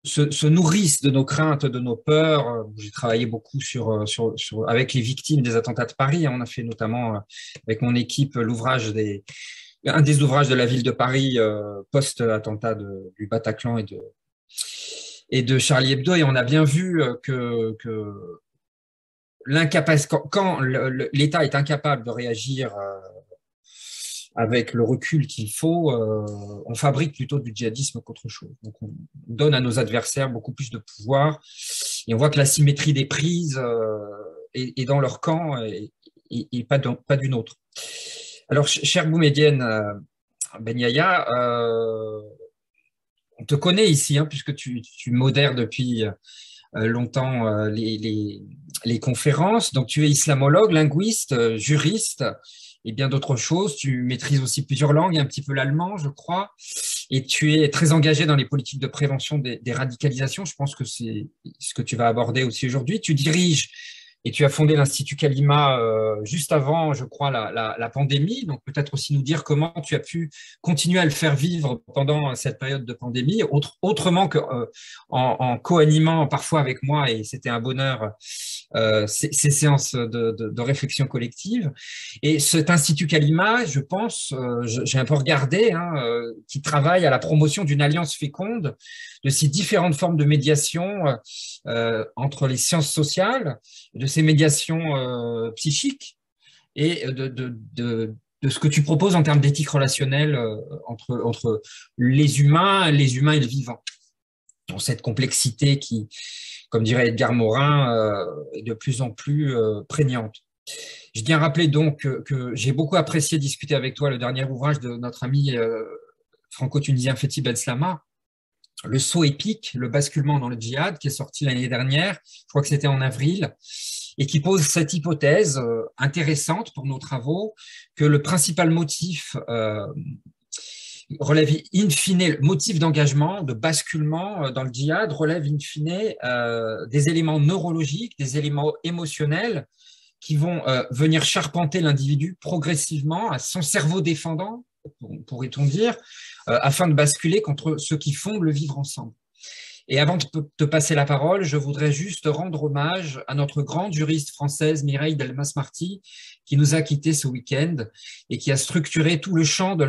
se nourrissent de nos craintes, de nos peurs. J'ai travaillé beaucoup avec les victimes des attentats de Paris. On a fait notamment avec mon équipe un des ouvrages de la ville de Paris post-attentat du Bataclan et de Charlie Hebdo. Et on a bien vu que quand l'État est incapable de réagir avec le recul qu'il faut, on fabrique plutôt du djihadisme qu'autre chose. Donc, on donne à nos adversaires beaucoup plus de pouvoir et on voit que la symétrie des prises est dans leur camp et pas d'une autre. Alors, cher Boumedienne Ben Yahya, on te connaît ici, hein, puisque tu modères depuis longtemps les conférences. Donc, tu es islamologue, linguiste, juriste et bien d'autres choses. Tu maîtrises aussi plusieurs langues, un petit peu l'allemand, je crois. Et tu es très engagé dans les politiques de prévention des radicalisations. Je pense que c'est ce que tu vas aborder aussi aujourd'hui. Tu diriges et tu as fondé l'Institut Kalima juste avant, je crois, la pandémie. Donc, peut-être aussi nous dire comment tu as pu continuer à le faire vivre pendant cette période de pandémie, autrement que en co-animant parfois avec moi, et c'était un bonheur, ces séances de réflexion collective. Et cet Institut Kalima, je pense, j'ai un peu regardé, hein, qui travaille à la promotion d'une alliance féconde de ces différentes formes de médiation entre les sciences sociales, de ces médiations psychiques et de ce que tu proposes en termes d'éthique relationnelle entre les humains et le vivant. Dans cette complexité qui, comme dirait Edgar Morin, est de plus en plus prégnante. Je tiens à rappeler donc que j'ai beaucoup apprécié discuter avec toi le dernier ouvrage de notre ami franco-tunisien Fethi Benslama, Le saut épique, le basculement dans le djihad, qui est sorti l'année dernière, je crois que c'était en avril, et qui pose cette hypothèse intéressante pour nos travaux, que le principal motif relève in fine, le motif d'engagement, de basculement dans le djihad relève in fine des éléments neurologiques, des éléments émotionnels qui vont venir charpenter l'individu progressivement à son cerveau défendant, pourrait-on dire, afin de basculer contre ceux qui font le vivre ensemble. Et avant de te passer la parole, je voudrais juste rendre hommage à notre grande juriste française Mireille Delmas-Marty, qui nous a quittés ce week-end et qui a structuré tout le champ de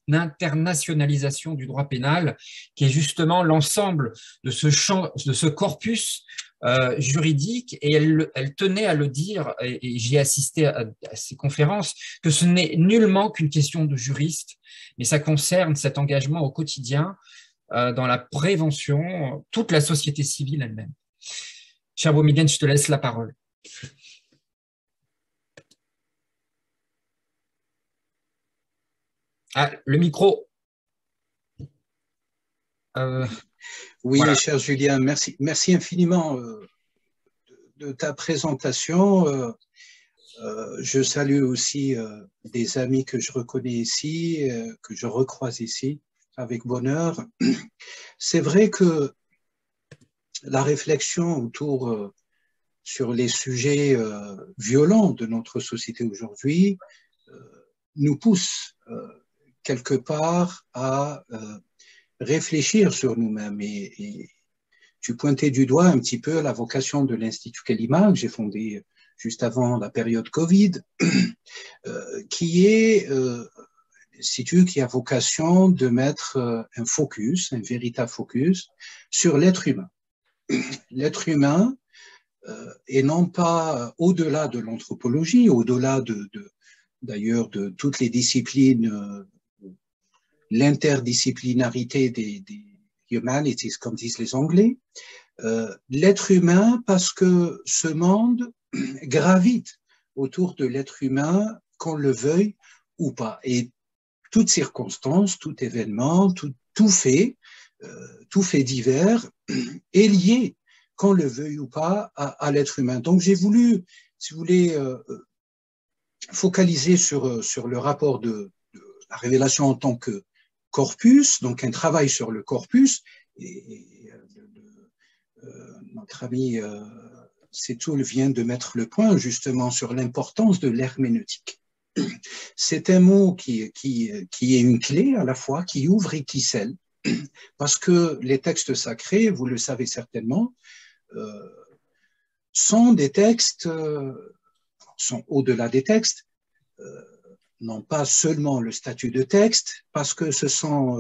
l'internationalisation du droit pénal, qui est justement l'ensemble de ce champ, de ce corpus juridique. Et elle tenait à le dire, et j'y ai assisté à ces conférences, que ce n'est nullement qu'une question de juriste, mais ça concerne cet engagement au quotidien dans la prévention, toute la société civile elle-même. Cher Boumedienne, je te laisse la parole. Ah, le micro. Oui, voilà. Cher Julien, merci infiniment de ta présentation. Je salue aussi des amis que je reconnais ici, que je recroise ici avec bonheur. C'est vrai que la réflexion autour sur les sujets violents de notre société aujourd'hui nous pousse quelque part à réfléchir sur nous-mêmes. Et tu pointais du doigt un petit peu la vocation de l'Institut Kalima, que j'ai fondé juste avant la période Covid, qui est l'Institut qui a vocation de mettre un focus, un véritable focus, sur l'être humain. L'être humain, et non pas au-delà de l'anthropologie, au-delà d'ailleurs de toutes les disciplines, l'interdisciplinarité des humanities, comme disent les Anglais, l'être humain, parce que ce monde gravite autour de l'être humain, qu'on le veuille ou pas. Et toute circonstance, tout événement, tout fait divers est lié, qu'on le veuille ou pas, à l'être humain. Donc j'ai voulu, si vous voulez, focaliser sur le rapport de la révélation en tant que corpus, donc un travail sur le corpus, et notre ami Setoul vient de mettre le point justement sur l'importance de l'herméneutique. C'est un mot qui est une clé à la fois, qui ouvre et qui scelle. parce que les textes sacrés, vous le savez certainement, sont des textes, sont au-delà des textes, n'ont pas seulement le statut de texte, parce que ce sont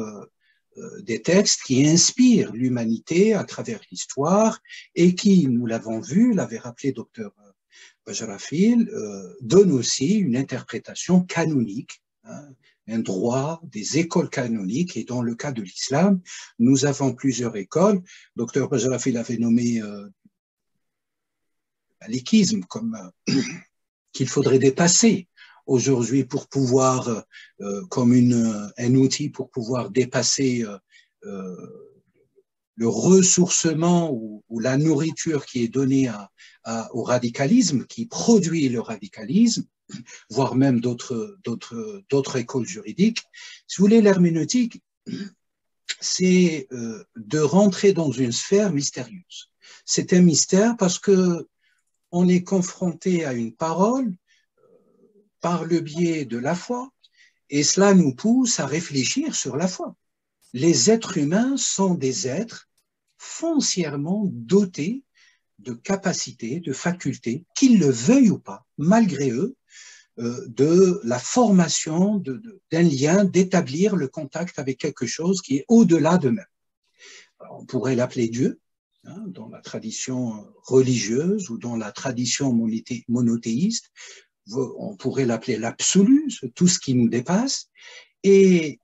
des textes qui inspirent l'humanité à travers l'histoire et qui, nous l'avons vu, l'avait rappelé docteur Bajrafil, donnent aussi une interprétation canonique, hein, un droit des écoles canoniques. Et dans le cas de l'islam, nous avons plusieurs écoles. Docteur Bajrafil avait nommé malikisme comme qu'il faudrait dépasser aujourd'hui pour pouvoir, comme un outil pour pouvoir dépasser le ressourcement ou la nourriture qui est donnée au radicalisme, qui produit le radicalisme, voire même d'autres écoles juridiques. Si vous voulez, l'herméneutique, c'est de rentrer dans une sphère mystérieuse. C'est un mystère parce que on est confronté à une parole par le biais de la foi, et cela nous pousse à réfléchir sur la foi. Les êtres humains sont des êtres foncièrement dotés de capacités, de facultés, qu'ils le veuillent ou pas, malgré eux, de la formation d'un lien, d'établir le contact avec quelque chose qui est au-delà d'eux-mêmes. On pourrait l'appeler Dieu, hein, dans la tradition religieuse ou dans la tradition monothéiste. On pourrait l'appeler l'absolu, tout ce qui nous dépasse. Et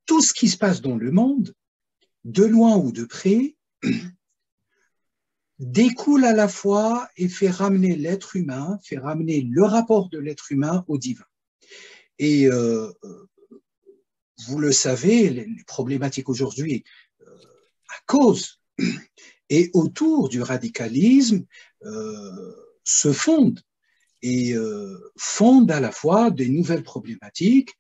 tout ce qui se passe dans le monde, de loin ou de près, découle à la fois et fait ramener l'être humain, fait ramener le rapport de l'être humain au divin. Et vous le savez, les problématiques aujourd'hui, à cause et autour du radicalisme, se fondent et fondent à la fois des nouvelles problématiques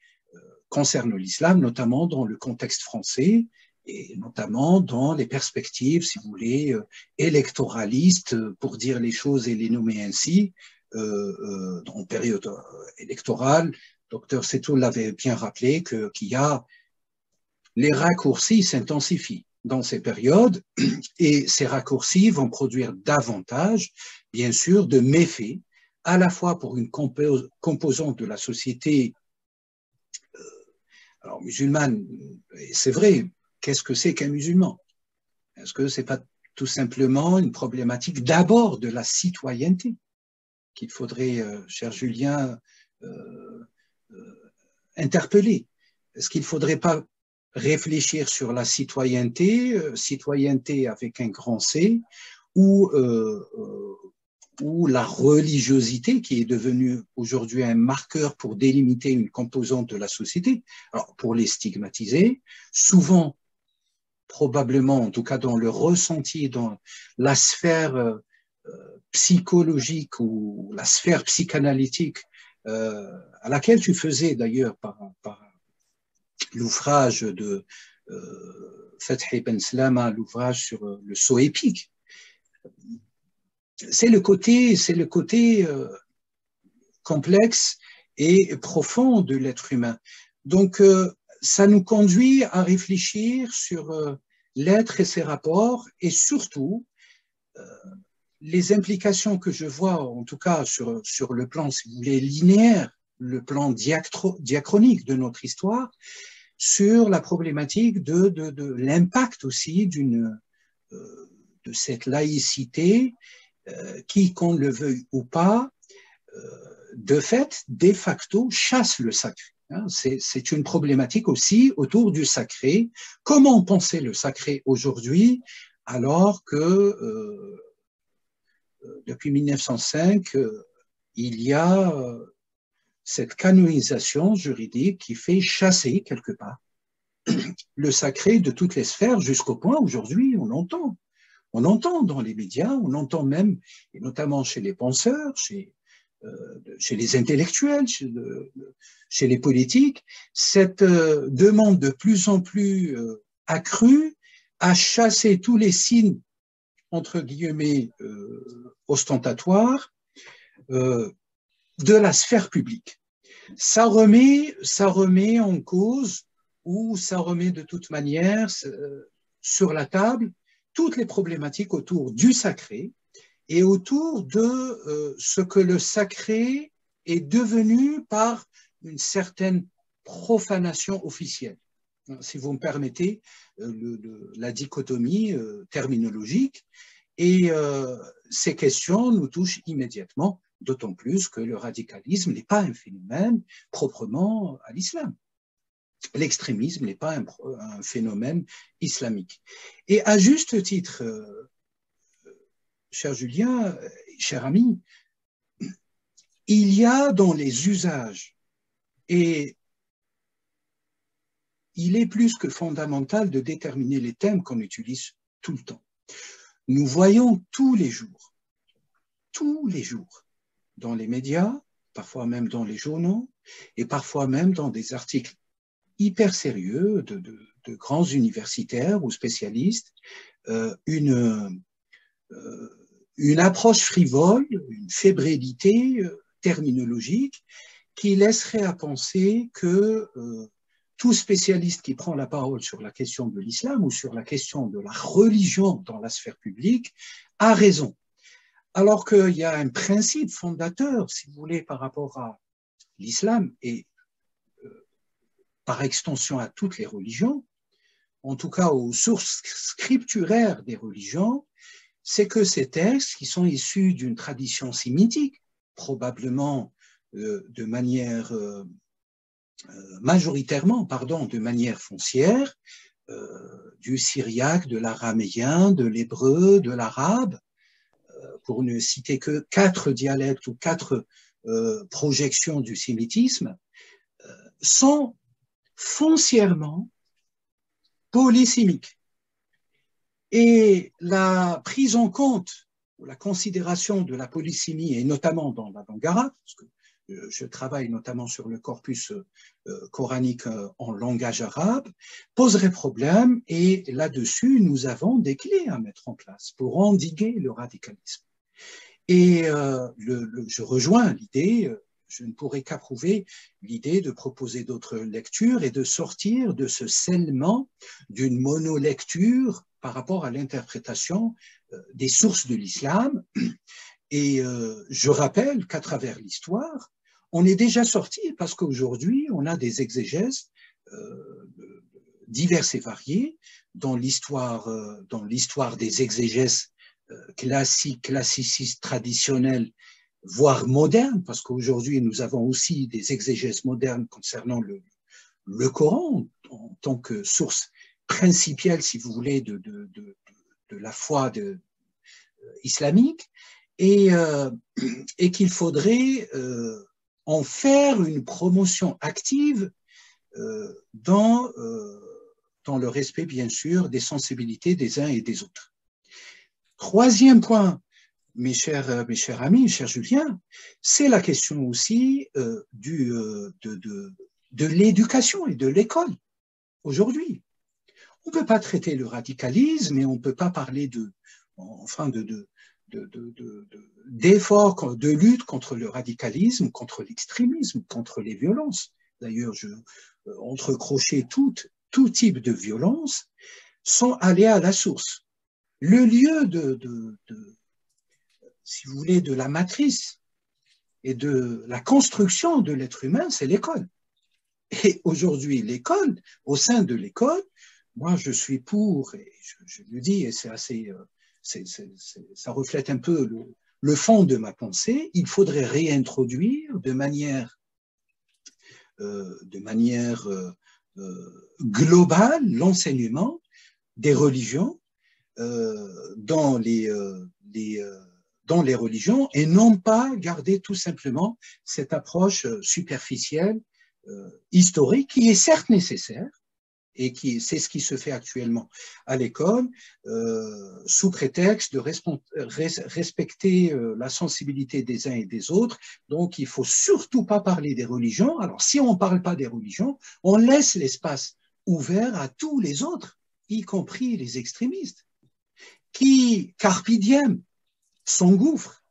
concernant l'islam, notamment dans le contexte français, et notamment dans les perspectives, si vous voulez, électoralistes, pour dire les choses et les nommer ainsi, en période électorale. Docteur Setou l'avait bien rappelé qu'il y a les raccourcis s'intensifient dans ces périodes, et ces raccourcis vont produire davantage, bien sûr, de méfaits, à la fois pour une composante de la société alors musulmane, c'est vrai. Qu'est-ce que c'est qu'un musulman? Est-ce que ce n'est pas tout simplement une problématique d'abord de la citoyenneté qu'il faudrait, cher Julien, interpeller? Est-ce qu'il ne faudrait pas réfléchir sur la citoyenneté, citoyenneté avec un grand C, ou la religiosité qui est devenue aujourd'hui un marqueur pour délimiter une composante de la société, alors pour les stigmatiser, souvent probablement, en tout cas dans le ressenti, dans la sphère psychologique ou la sphère psychanalytique, à laquelle tu faisais d'ailleurs par l'ouvrage de Fethi Ben Slama, l'ouvrage sur le saut épique. C'est le côté complexe et profond de l'être humain. Donc, ça nous conduit à réfléchir sur l'être et ses rapports, et surtout les implications que je vois, en tout cas sur le plan, si vous voulez, linéaire, le plan diachronique de notre histoire, sur la problématique de l'impact aussi de cette laïcité qui, qu'on le veuille ou pas, de fait, de facto, chasse le sacré. C'est une problématique aussi autour du sacré. Comment penser le sacré aujourd'hui alors que depuis 1905, il y a cette canonisation juridique qui fait chasser quelque part le sacré de toutes les sphères, jusqu'au point aujourd'hui on entend dans les médias, on entend même, et notamment chez les penseurs, chez les intellectuels, chez les politiques, cette demande de plus en plus accrue à chasser tous les signes, entre guillemets, ostentatoires de la sphère publique. Ça remet en cause où ça remet de toute manière sur la table toutes les problématiques autour du sacré et autour de ce que le sacré est devenu par une certaine profanation officielle. Si vous me permettez la dichotomie terminologique. Et ces questions nous touchent immédiatement, d'autant plus que le radicalisme n'est pas un phénomène proprement à l'islam. L'extrémisme n'est pas un phénomène islamique. Et à juste titre, cher Julien, cher ami, il y a dans les usages, et il est plus que fondamental de déterminer les thèmes qu'on utilise tout le temps. Nous voyons tous les jours, dans les médias, parfois même dans les journaux, et parfois même dans des articles hyper sérieux de grands universitaires ou spécialistes, une approche frivole, une fébrilité terminologique qui laisserait à penser que tout spécialiste qui prend la parole sur la question de l'islam ou sur la question de la religion dans la sphère publique a raison. Alors qu'il y a un principe fondateur, si vous voulez, par rapport à l'islam et par extension à toutes les religions, en tout cas aux sources scripturaires des religions, c'est que ces textes qui sont issus d'une tradition sémitique, probablement de manière majoritairement, de manière foncière, du syriaque, de l'araméen, de l'hébreu, de l'arabe, pour ne citer que 4 dialectes ou 4 projections du sémitisme, sont foncièrement polysémiques. Et la prise en compte ou la considération de la polysémie, et notamment dans la langue arabe, parce que je travaille notamment sur le corpus coranique en langage arabe, poserait problème, et là-dessus, nous avons des clés à mettre en place pour endiguer le radicalisme. Et je rejoins l'idée, je ne pourrais qu'approuver l'idée de proposer d'autres lectures et de sortir de ce scellement d'une monolecture par rapport à l'interprétation des sources de l'islam. Et je rappelle qu'à travers l'histoire, on est déjà sorti, parce qu'aujourd'hui, on a des exégèses diverses et variées dans l'histoire des exégèses classiques, classicistes, traditionnels, voire modernes, parce qu'aujourd'hui, nous avons aussi des exégèses modernes concernant le Coran en tant que source principielle, si vous voulez, de la foi islamique, et qu'il faudrait en faire une promotion active dans le respect, bien sûr, des sensibilités des uns et des autres. Troisième point, mes chers amis, cher Julien, c'est la question aussi de l'éducation et de l'école aujourd'hui. On ne peut pas traiter le radicalisme et on ne peut pas parler d'efforts de lutte contre le radicalisme, contre l'extrémisme, contre les violences. D'ailleurs, entre crochets, tout type de violence sont allés à la source. Le lieu si vous voulez, de la matrice et de la construction de l'être humain, c'est l'école. Et aujourd'hui, l'école, au sein de l'école, moi je suis pour, et je le dis, et c'est assez... ça reflète un peu le fond de ma pensée, il faudrait réintroduire de manière globale l'enseignement des religions dans les religions, et non pas garder tout simplement cette approche superficielle, historique, qui est certes nécessaire, et c'est ce qui se fait actuellement à l'école, sous prétexte de respecter la sensibilité des uns et des autres. Donc, il ne faut surtout pas parler des religions. Alors, si on ne parle pas des religions, on laisse l'espace ouvert à tous les autres, y compris les extrémistes, qui, carpe diem, s'engouffrent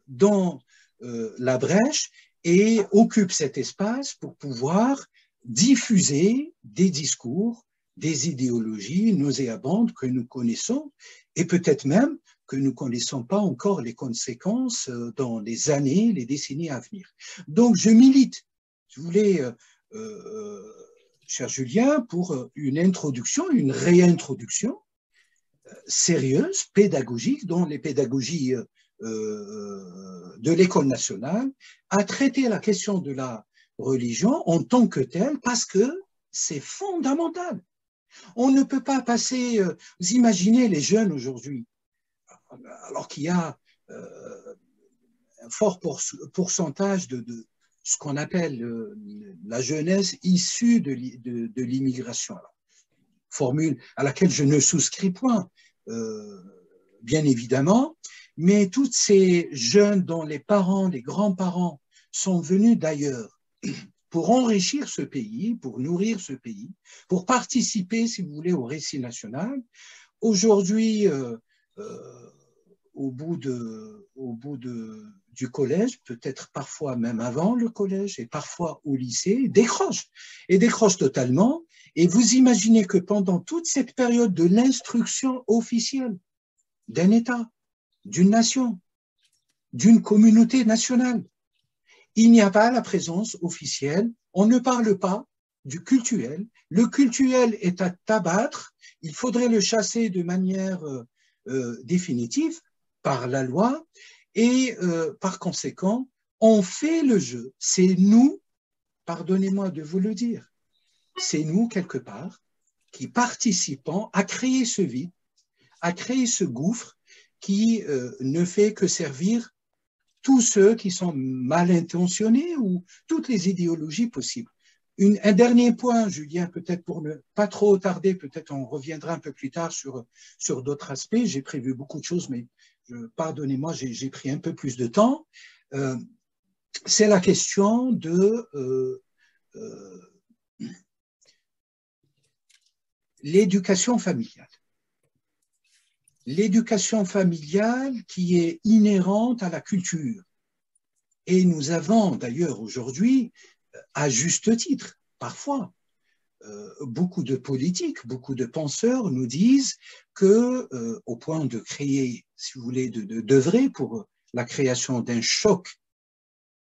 dans la brèche et occupent cet espace pour pouvoir diffuser des discours, des idéologies nauséabondes que nous connaissons et peut-être même que nous ne connaissons pas encore les conséquences dans les années, les décennies à venir. Donc, je milite, si vous voulez, cher Julien, pour une introduction, une réintroduction sérieuse, pédagogique, dont les pédagogies de l'école nationale, à traiter la question de la religion en tant que telle, parce que c'est fondamental. On ne peut pas passer, vous imaginez les jeunes aujourd'hui, alors qu'il y a un fort pourcentage de ce qu'on appelle la jeunesse issue de l'immigration. Formule à laquelle je ne souscris point, bien évidemment, mais tous ces jeunes dont les parents, les grands-parents sont venus d'ailleurs pour enrichir ce pays, pour nourrir ce pays, pour participer, si vous voulez, au récit national, aujourd'hui, au bout du collège, peut-être parfois même avant le collège et parfois au lycée, décrochent totalement. Et vous imaginez que pendant toute cette période de l'instruction officielle d'un État, d'une nation, d'une communauté nationale, il n'y a pas la présence officielle, on ne parle pas du cultuel. Le cultuel est à abattre, il faudrait le chasser de manière définitive par la loi et par conséquent, on fait le jeu. C'est nous, pardonnez-moi de vous le dire, c'est nous quelque part qui participons à créer ce vide, à créer ce gouffre qui ne fait que servir tous ceux qui sont mal intentionnés ou toutes les idéologies possibles. Un dernier point, Julien, peut-être pour ne pas trop tarder, peut-être on reviendra un peu plus tard sur d'autres aspects. J'ai prévu beaucoup de choses, mais pardonnez-moi, j'ai pris un peu plus de temps. C'est la question de l'éducation familiale. L'éducation familiale qui est inhérente à la culture. Et nous avons d'ailleurs aujourd'hui, à juste titre, parfois, beaucoup de politiques, beaucoup de penseurs nous disent que, au point de créer, si vous voulez, d'œuvrer pour la création d'un choc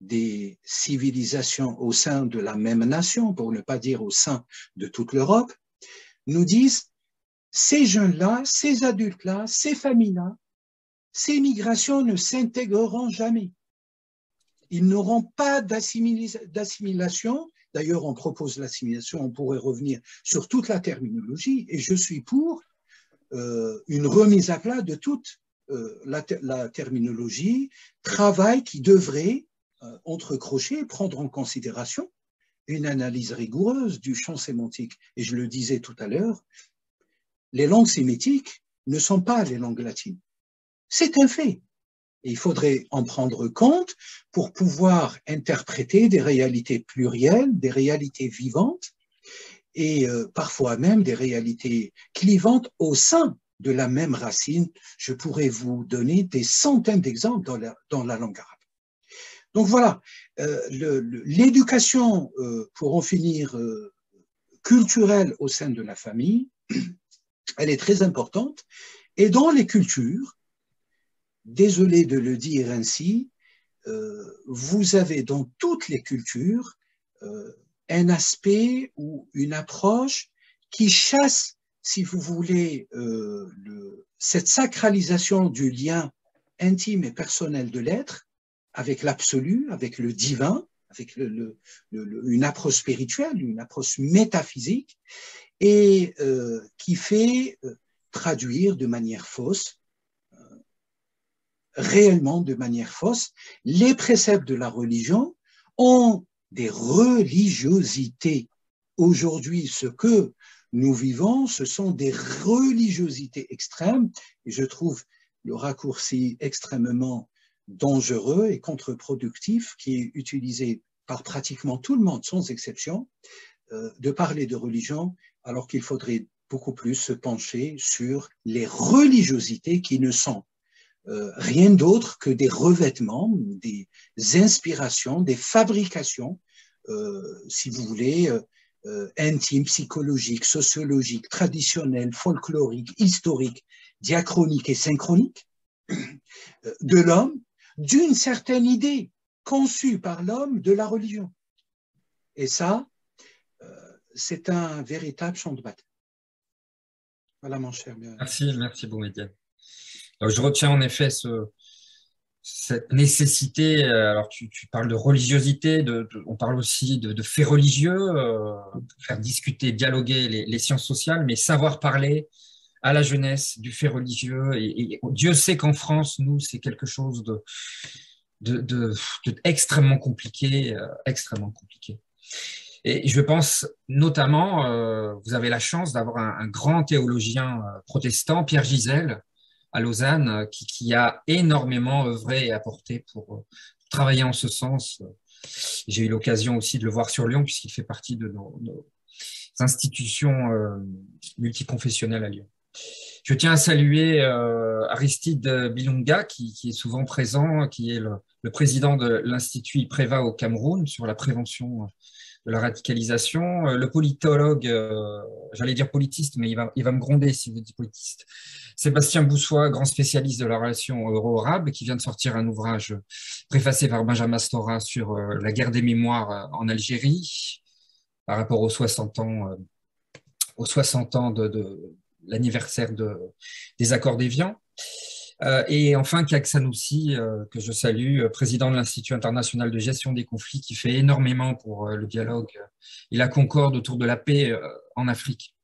des civilisations au sein de la même nation, pour ne pas dire au sein de toute l'Europe, nous disent ces jeunes-là, ces adultes-là, ces familles-là, ces migrations ne s'intégreront jamais. Ils n'auront pas d'assimilation. D'ailleurs, on propose l'assimilation, on pourrait revenir sur toute la terminologie, et je suis pour une remise à plat de toute la terminologie, travail qui devrait, entre crochets, prendre en considération une analyse rigoureuse du champ sémantique. Et je le disais tout à l'heure, les langues sémitiques ne sont pas les langues latines. C'est un fait. Et il faudrait en prendre compte pour pouvoir interpréter des réalités plurielles, des réalités vivantes et parfois même des réalités clivantes au sein de la même racine. Je pourrais vous donner des centaines d'exemples dans la langue arabe. Donc voilà, l'éducation, pour en finir, culturelle au sein de la famille, elle est très importante. Et dans les cultures, désolé de le dire ainsi, vous avez dans toutes les cultures un aspect ou une approche qui chasse, si vous voulez, cette sacralisation du lien intime et personnel de l'être avec l'absolu, avec le divin, avec une approche spirituelle, une approche métaphysique, et qui fait traduire de manière fausse, réellement de manière fausse, les préceptes de la religion ont des religiosités. Aujourd'hui, ce que nous vivons, ce sont des religiosités extrêmes, et je trouve le raccourci extrêmement dangereux et contre-productif qui est utilisé par pratiquement tout le monde, sans exception, de parler de religion, alors qu'il faudrait beaucoup plus se pencher sur les religiosités qui ne sont rien d'autre que des revêtements, des inspirations, des fabrications, si vous voulez, intime, psychologique, sociologique, traditionnel, folklorique, historique, diachronique et synchronique de l'homme, d'une certaine idée conçue par l'homme de la religion. Et ça, c'est un véritable champ de bataille. Voilà, mon cher. Merci Boumedienne. Je retiens en effet cette nécessité, alors tu parles de religiosité, on parle aussi de faits religieux, faire discuter, dialoguer les sciences sociales, mais savoir parler à la jeunesse du fait religieux. Et Dieu sait qu'en France, nous, c'est quelque chose de extrêmement compliqué, extrêmement compliqué. Et je pense notamment, vous avez la chance d'avoir un grand théologien protestant, Pierre Gisèle, à Lausanne, qui a énormément œuvré et apporté pour travailler en ce sens. J'ai eu l'occasion aussi de le voir sur Lyon, puisqu'il fait partie de nos institutions multiconfessionnelles à Lyon. Je tiens à saluer Aristide Bilunga, qui est souvent présent, qui est le président de l'Institut IPREVA au Cameroun sur la prévention de la radicalisation. Le politologue, j'allais dire politiste, mais il va me gronder si vous dites politiste, Sébastien Boussois, grand spécialiste de la relation euro-arabe, qui vient de sortir un ouvrage préfacé par Benjamin Stora sur la guerre des mémoires en Algérie, par rapport aux 60 ans de l'anniversaire des accords d'Évian. Et enfin, Kak Sanoussi, que je salue, président de l'Institut international de gestion des conflits, qui fait énormément pour le dialogue et la concorde autour de la paix en Afrique.